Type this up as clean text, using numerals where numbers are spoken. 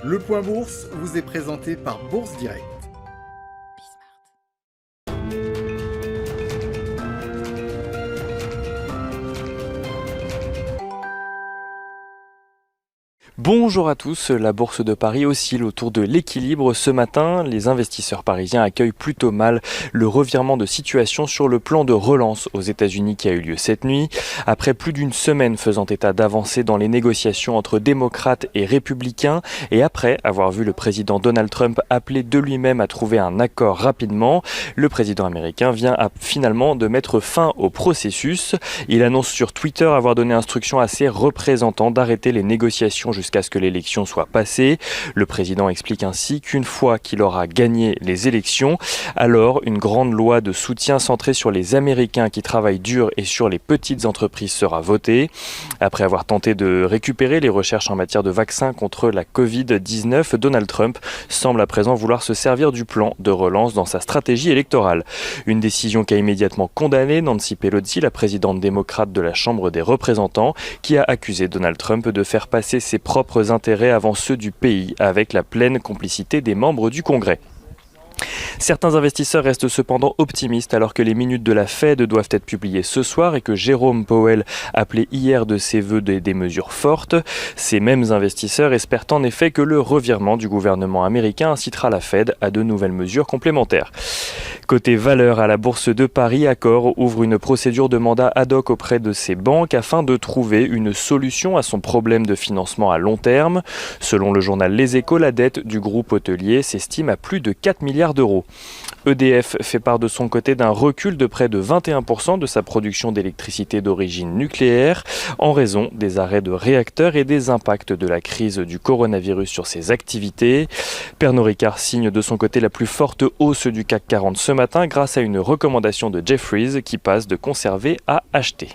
Le Point Bourse vous est présenté par Bourse Direct. Bonjour à tous, la Bourse de Paris oscille autour de l'équilibre. Ce matin, les investisseurs parisiens accueillent plutôt mal le revirement de situation sur le plan de relance aux États-Unis qui a eu lieu cette nuit. Après plus d'une semaine faisant état d'avancées dans les négociations entre démocrates et républicains et après avoir vu le président Donald Trump appeler de lui-même à trouver un accord rapidement, le président américain vient finalement de mettre fin au processus. Il annonce sur Twitter avoir donné instruction à ses représentants d'arrêter les négociations jusqu'à ce que l'élection soit passée. Le président explique ainsi qu'une fois qu'il aura gagné les élections, alors une grande loi de soutien centrée sur les Américains qui travaillent dur et sur les petites entreprises sera votée. Après avoir tenté de récupérer les recherches en matière de vaccins contre la Covid-19, Donald Trump semble à présent vouloir se servir du plan de relance dans sa stratégie électorale. Une décision qu'a immédiatement condamnée Nancy Pelosi, la présidente démocrate de la Chambre des représentants, qui a accusé Donald Trump de faire passer ses propres intérêts avant ceux du pays, avec la pleine complicité des membres du Congrès. Certains investisseurs restent cependant optimistes alors que les minutes de la Fed doivent être publiées ce soir et que Jérôme Powell appelait hier de ses vœux des mesures fortes. Ces mêmes investisseurs espèrent en effet que le revirement du gouvernement américain incitera la Fed à de nouvelles mesures complémentaires. Côté valeur, à la Bourse de Paris, Accor ouvre une procédure de mandat ad hoc auprès de ses banques afin de trouver une solution à son problème de financement à long terme. Selon le journal Les Échos, la dette du groupe hôtelier s'estime à plus de 4 milliards d'euros. EDF fait part de son côté d'un recul de près de 21% de sa production d'électricité d'origine nucléaire en raison des arrêts de réacteurs et des impacts de la crise du coronavirus sur ses activités. Pernod Ricard signe de son côté la plus forte hausse du CAC 40 ce matin grâce à une recommandation de Jefferies qui passe de conserver à acheter.